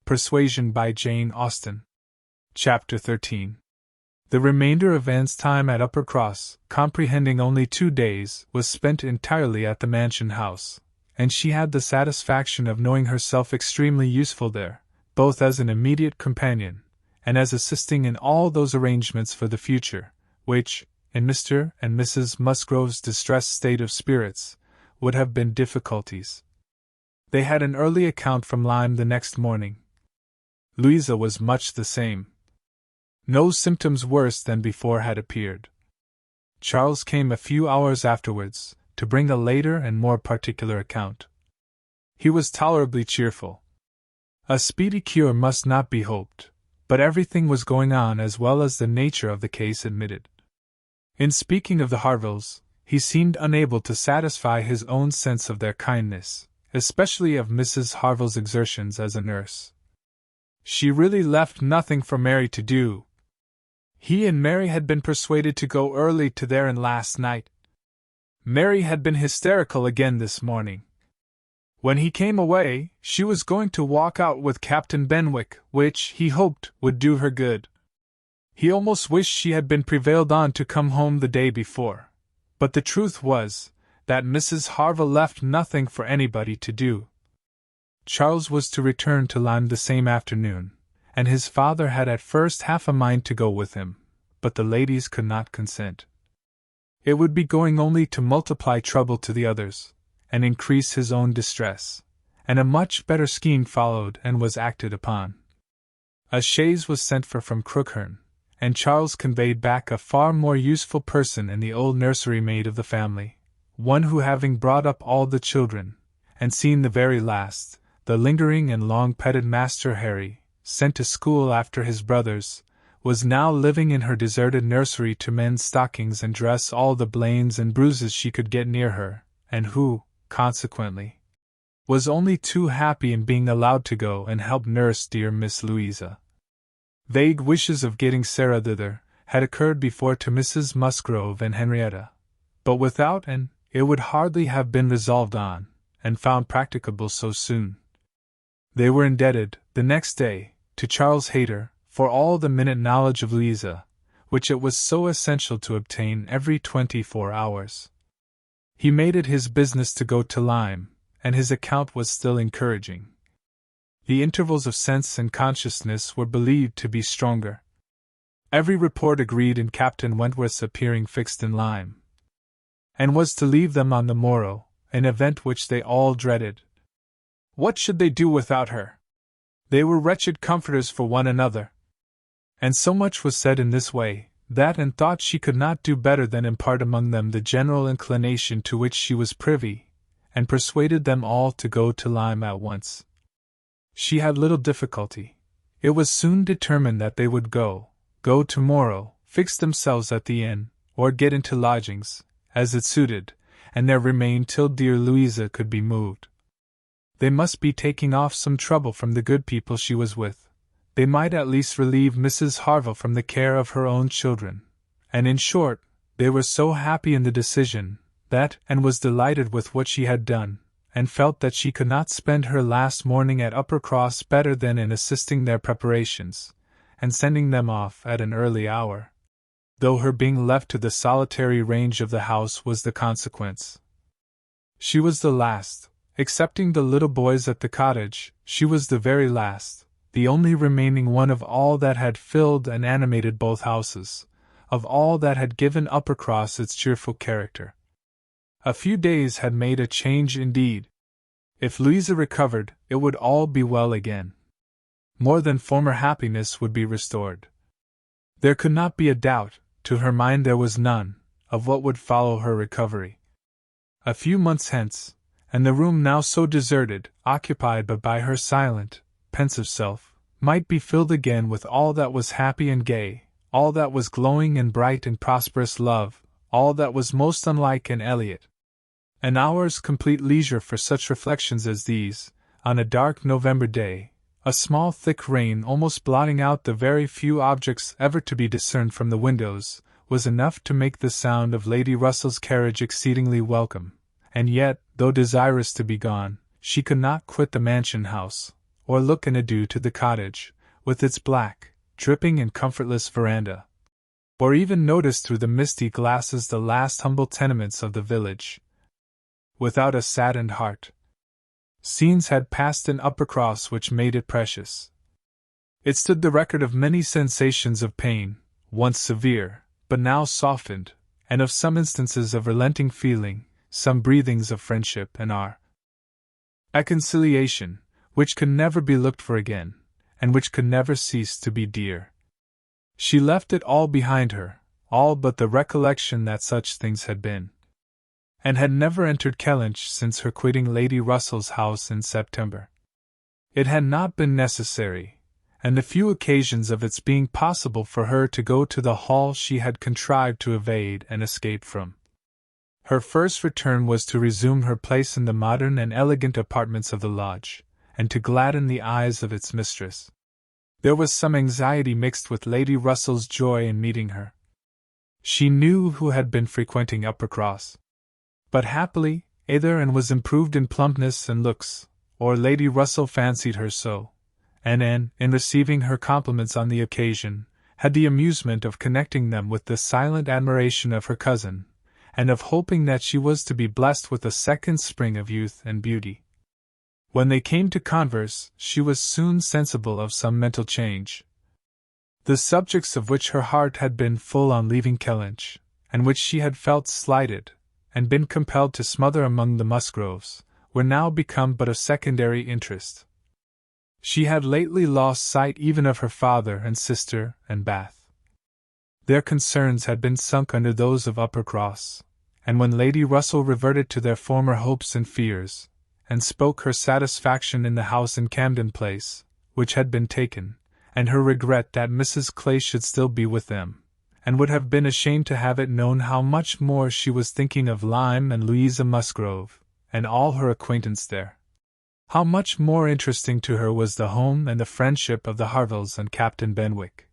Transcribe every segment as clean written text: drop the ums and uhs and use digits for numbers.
Persuasion by Jane Austen. Chapter 13. The remainder of Anne's time at Uppercross, comprehending only 2 days, was spent entirely at the mansion house, and she had the satisfaction of knowing herself extremely useful there, both as an immediate companion, and as assisting in all those arrangements for the future, which, in Mr. and Mrs. Musgrove's distressed state of spirits, would have been difficulties. They had an early account from Lyme the next morning. Louisa was much the same. No symptoms worse than before had appeared. Charles came a few hours afterwards, to bring a later and more particular account. He was tolerably cheerful. A speedy cure must not be hoped, but everything was going on as well as the nature of the case admitted. In speaking of the Harvilles, he seemed unable to satisfy his own sense of their kindness, especially of Mrs. Harville's exertions as a nurse. She really left nothing for Mary to do. He and Mary had been persuaded to go early to their inn last night. Mary had been hysterical again this morning. When he came away, she was going to walk out with Captain Benwick, which, he hoped, would do her good. He almost wished she had been prevailed on to come home the day before, but the truth was, that Mrs. Harville left nothing for anybody to do. Charles was to return to Lyme the same afternoon, and his father had at first half a mind to go with him, but the ladies could not consent. It would be going only to multiply trouble to the others, and increase his own distress, and a much better scheme followed and was acted upon. A chaise was sent for from Crookherne, and Charles conveyed back a far more useful person in the old nursery maid of the family, one who, having brought up all the children, and seen the very last, the lingering and long-petted Master Harry, sent to school after his brothers, was now living in her deserted nursery to mend stockings and dress all the blains and bruises she could get near her, and who, consequently, was only too happy in being allowed to go and help nurse dear Miss Louisa. Vague wishes of getting Sarah thither had occurred before to Mrs. Musgrove and Henrietta, but without and it would hardly have been resolved on, and found practicable so soon. They were indebted, the next day, to Charles Hayter, for all the minute knowledge of Louisa, which it was so essential to obtain every 24 hours. He made it his business to go to Lyme, and his account was still encouraging. The intervals of sense and consciousness were believed to be stronger. Every report agreed in Captain Wentworth's appearing fixed in Lyme, and was to leave them on the morrow, an event which they all dreaded. What should they do without her? They were wretched comforters for one another. And so much was said in this way, that Anne thought she could not do better than impart among them the general inclination to which she was privy, and persuaded them all to go to Lyme at once. She had little difficulty. It was soon determined that they would go tomorrow, fix themselves at the inn, or get into lodgings, as it suited, and there remain till dear Louisa could be moved. They must be taking off some trouble from the good people she was with. They might at least relieve Mrs. Harville from the care of her own children, and in short, they were so happy in the decision, that Anne was delighted with what she had done, and felt that she could not spend her last morning at Uppercross better than in assisting their preparations, and sending them off at an early hour, though her being left to the solitary range of the house was the consequence. She was the last. Excepting the little boys at the cottage, she was the very last, the only remaining one of all that had filled and animated both houses, of all that had given Uppercross its cheerful character. A few days had made a change indeed. If Louisa recovered, it would all be well again. More than former happiness would be restored. There could not be a doubt, to her mind there was none, of what would follow her recovery. A few months hence, and the room now so deserted, occupied but by her silent, pensive self, might be filled again with all that was happy and gay, all that was glowing and bright and prosperous love, all that was most unlike Anne Elliot. An hour's complete leisure for such reflections as these, on a dark November day, a small thick rain almost blotting out the very few objects ever to be discerned from the windows, was enough to make the sound of Lady Russell's carriage exceedingly welcome. And yet, though desirous to be gone, she could not quit the mansion house, or look an adieu to the cottage, with its black, dripping and comfortless veranda, or even notice through the misty glasses the last humble tenements of the village. Without a saddened heart. Scenes had passed in Uppercross which made it precious. It stood the record of many sensations of pain, once severe, but now softened, and of some instances of relenting feeling, some breathings of friendship and our reconciliation, which could never be looked for again, and which could never cease to be dear. She left it all behind her, all but the recollection that such things had been, and had never entered Kellynch since her quitting Lady Russell's house in September. It had not been necessary, and the few occasions of its being possible for her to go to the hall she had contrived to evade and escape from. Her first return was to resume her place in the modern and elegant apartments of the lodge, and to gladden the eyes of its mistress. There was some anxiety mixed with Lady Russell's joy in meeting her. She knew who had been frequenting Uppercross, but happily, either and was improved in plumpness and looks, or Lady Russell fancied her so, and in receiving her compliments on the occasion, had the amusement of connecting them with the silent admiration of her cousin, and of hoping that she was to be blessed with a second spring of youth and beauty. When they came to converse, she was soon sensible of some mental change. The subjects of which her heart had been full on leaving Kellynch, and which she had felt slighted, and been compelled to smother among the Musgroves, were now become but of secondary interest. She had lately lost sight even of her father and sister and Bath. Their concerns had been sunk under those of Uppercross, and when Lady Russell reverted to their former hopes and fears, and spoke her satisfaction in the house in Camden Place, which had been taken, and her regret that Mrs. Clay should still be with them, and would have been ashamed to have it known how much more she was thinking of Lyme and Louisa Musgrove, and all her acquaintance there. How much more interesting to her was the home and the friendship of the Harvilles and Captain Benwick,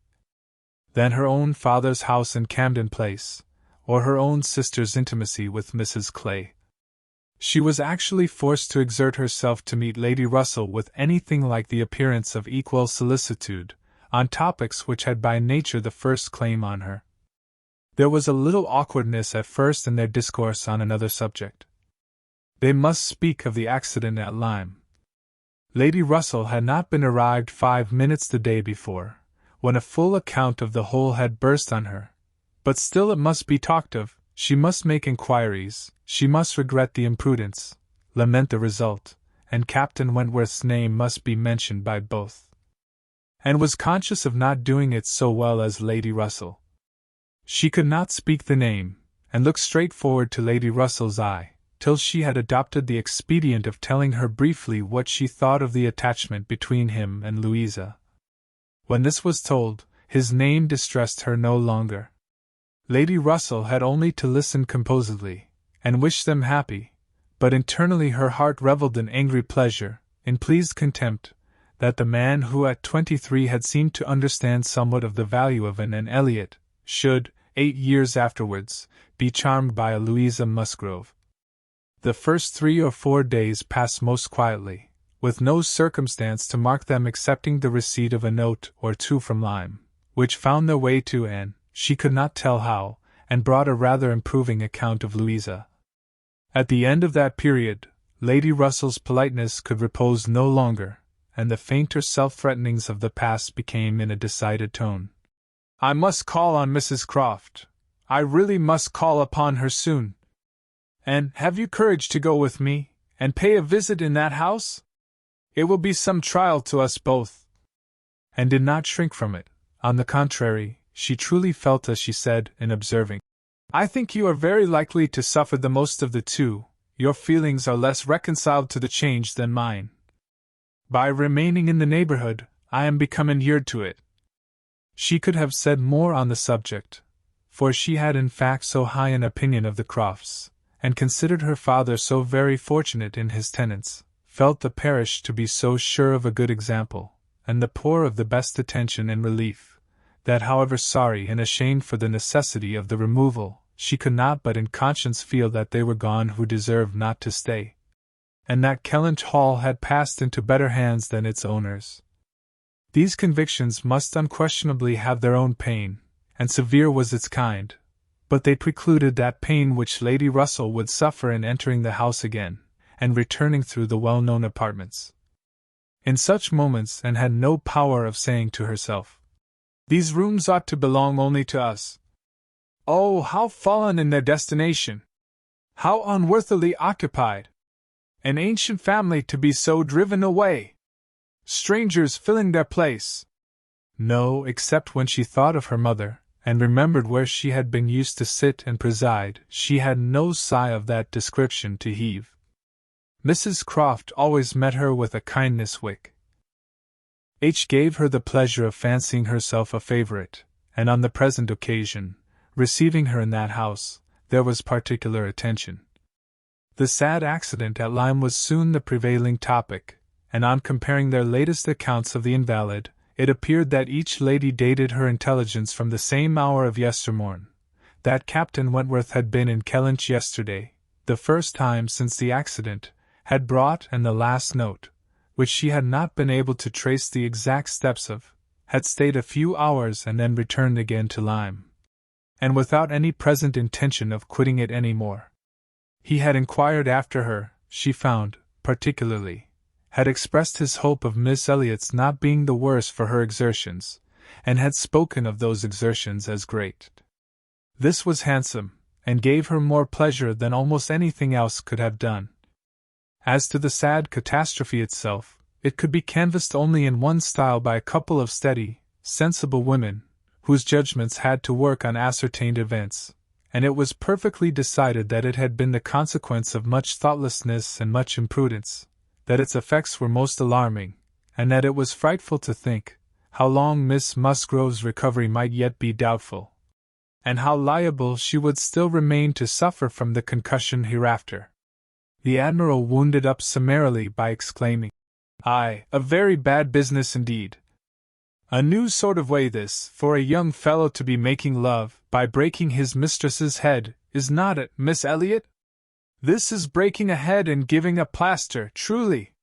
than her own father's house in Camden Place, or her own sister's intimacy with Mrs. Clay. She was actually forced to exert herself to meet Lady Russell with anything like the appearance of equal solicitude, on topics which had by nature the first claim on her. There was a little awkwardness at first in their discourse on another subject. They must speak of the accident at Lyme. Lady Russell had not been arrived 5 minutes the day before, when a full account of the whole had burst on her. But still it must be talked of, she must make inquiries, she must regret the imprudence, lament the result, and Captain Wentworth's name must be mentioned by both. And was conscious of not doing it so well as Lady Russell. She could not speak the name, and look straight forward to Lady Russell's eye, till she had adopted the expedient of telling her briefly what she thought of the attachment between him and Louisa. When this was told, his name distressed her no longer. Lady Russell had only to listen composedly, and wish them happy, but internally her heart revelled in angry pleasure, in pleased contempt, that the man who at 23 had seemed to understand somewhat of the value of an Elliot, should, 8 years afterwards, be charmed by a Louisa Musgrove. The first 3 or 4 days passed most quietly, with no circumstance to mark them excepting the receipt of a note or two from Lyme, which found their way to Anne, she could not tell how, and brought a rather improving account of Louisa. At the end of that period, Lady Russell's politeness could repose no longer, and the fainter self-threatenings of the past became in a decided tone. "I must call on Mrs. Croft. I really must call upon her soon. And have you courage to go with me, and pay a visit in that house? It will be some trial to us both." And did not shrink from it. On the contrary, she truly felt as she said, in observing, "I think you are very likely to suffer the most of the two. Your feelings are less reconciled to the change than mine. By remaining in the neighborhood, I am become inured to it." She could have said more on the subject, for she had in fact so high an opinion of the Crofts, and considered her father so very fortunate in his tenants, felt the parish to be so sure of a good example, and the poor of the best attention and relief, that however sorry and ashamed for the necessity of the removal, she could not but in conscience feel that they were gone who deserved not to stay. and that Kellynch Hall had passed into better hands than its owners. These convictions must unquestionably have their own pain, and severe was its kind, but they precluded that pain which Lady Russell would suffer in entering the house again, and returning through the well-known apartments. In such moments Anne had no power of saying to herself, "These rooms ought to belong only to us. Oh, how fallen in their destination! How unworthily occupied! An ancient family to be so driven away! Strangers filling their place!" No, except when she thought of her mother, and remembered where she had been used to sit and preside, she had no sigh of that description to heave. Mrs. Croft always met her with a kindness which gave her the pleasure of fancying herself a favourite, and on the present occasion, receiving her in that house, there was particular attention. The sad accident at Lyme was soon the prevailing topic, and on comparing their latest accounts of the invalid, it appeared that each lady dated her intelligence from the same hour of yestermorn, that Captain Wentworth had been in Kellynch yesterday, the first time since the accident, had brought, and the last note, which she had not been able to trace the exact steps of, had stayed a few hours and then returned again to Lyme, and without any present intention of quitting it any more. He had inquired after her, she found, particularly, had expressed his hope of Miss Elliot's not being the worse for her exertions, and had spoken of those exertions as great. This was handsome, and gave her more pleasure than almost anything else could have done. As to the sad catastrophe itself, it could be canvassed only in one style by a couple of steady, sensible women, whose judgments had to work on ascertained events, and it was perfectly decided that it had been the consequence of much thoughtlessness and much imprudence, that its effects were most alarming, and that it was frightful to think how long Miss Musgrove's recovery might yet be doubtful, and how liable she would still remain to suffer from the concussion hereafter. The Admiral wounded up summarily by exclaiming, "Aye, a very bad business indeed. A new sort of way this, for a young fellow to be making love, by breaking his mistress's head, is not it, Miss Elliot? This is breaking a head and giving a plaster, truly."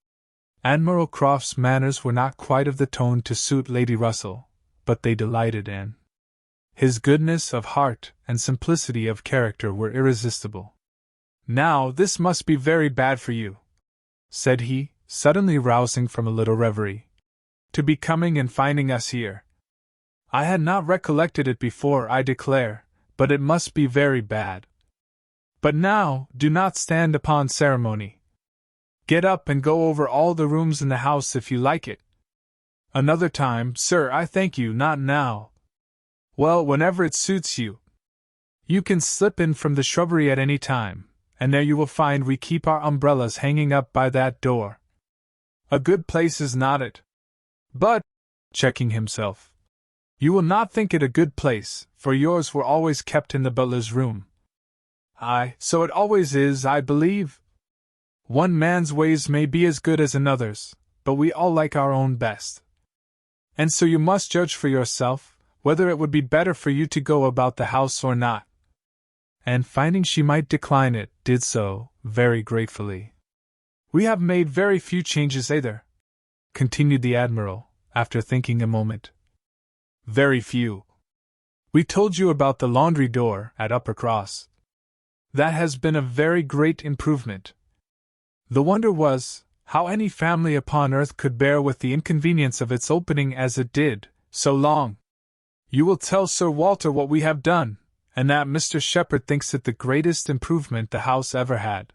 Admiral Croft's manners were not quite of the tone to suit Lady Russell, but they delighted Anne. His goodness of heart and simplicity of character were irresistible. "Now, this must be very bad for you," said he, suddenly rousing from a little reverie, "to be coming and finding us here. I had not recollected it before, I declare, but it must be very bad. But now, do not stand upon ceremony. Get up and go over all the rooms in the house if you like it. Another time, sir, I thank you, not now. Well, whenever it suits you. You can slip in from the shrubbery at any time, and there you will find we keep our umbrellas hanging up by that door. A good place, is not it? But," checking himself, "you will not think it a good place, for yours were always kept in the butler's room." "Aye, so it always is, I believe. One man's ways may be as good as another's, but we all like our own best. And so you must judge for yourself, whether it would be better for you to go about the house or not." And finding she might decline it, did so, very gratefully. "We have made very few changes either," continued the Admiral, after thinking a moment. "Very few. We told you about the laundry door at Uppercross. That has been a very great improvement. The wonder was, how any family upon earth could bear with the inconvenience of its opening as it did, so long. You will tell Sir Walter what we have done, and that Mr. Shepherd thinks it the greatest improvement the house ever had.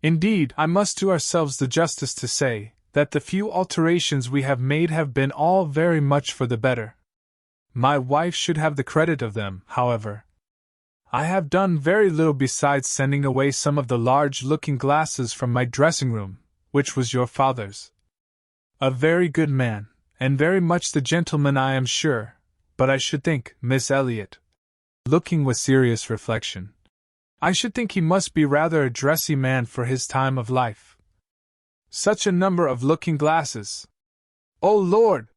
Indeed, I must do ourselves the justice to say, that the few alterations we have made have been all very much for the better. My wife should have the credit of them, however. I have done very little besides sending away some of the large looking-glasses from my dressing-room, which was your father's. A very good man, and very much the gentleman, I am sure, but I should think, Miss Elliot," looking with serious reflection, "I should think he must be rather a dressy man for his time of life. Such a number of looking-glasses! Oh, Lord!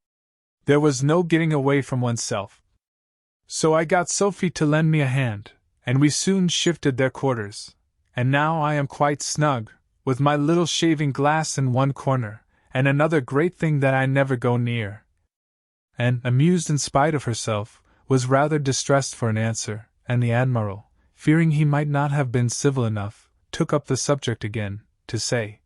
There was no getting away from oneself. So I got Sophie to lend me a hand, and we soon shifted their quarters, and now I am quite snug, with my little shaving glass in one corner, and another great thing that I never go near. And, amused in spite of herself, was rather distressed for an answer, and the Admiral, fearing he might not have been civil enough, took up the subject again, to say,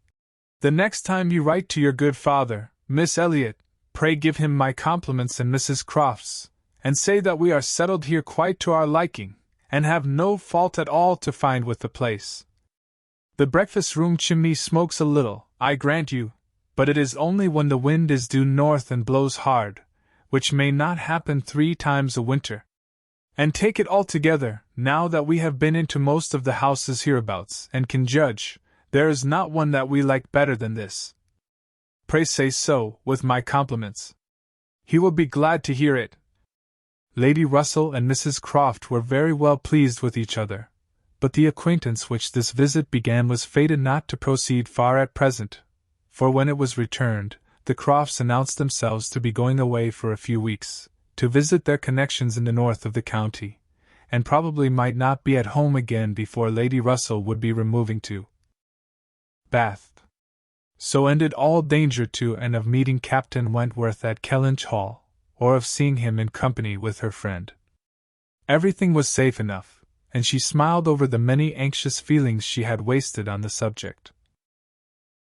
"The next time you write to your good father, Miss Elliot, pray give him my compliments and Mrs. Croft's, and say that we are settled here quite to our liking, and have no fault at all to find with the place. The breakfast-room chimney smokes a little, I grant you, but it is only when the wind is due north and blows hard, which may not happen 3 times a winter. And take it altogether, now that we have been into most of the houses hereabouts, and can judge, there is not one that we like better than this. Pray say so, with my compliments. He will be glad to hear it." Lady Russell and Mrs. Croft were very well pleased with each other, but the acquaintance which this visit began was fated not to proceed far at present, for when it was returned, the Crofts announced themselves to be going away for a few weeks, to visit their connections in the north of the county, and probably might not be at home again before Lady Russell would be removing to Bath. So ended all danger to and of meeting Captain Wentworth at Kellynch Hall, or of seeing him in company with her friend. Everything was safe enough, and she smiled over the many anxious feelings she had wasted on the subject.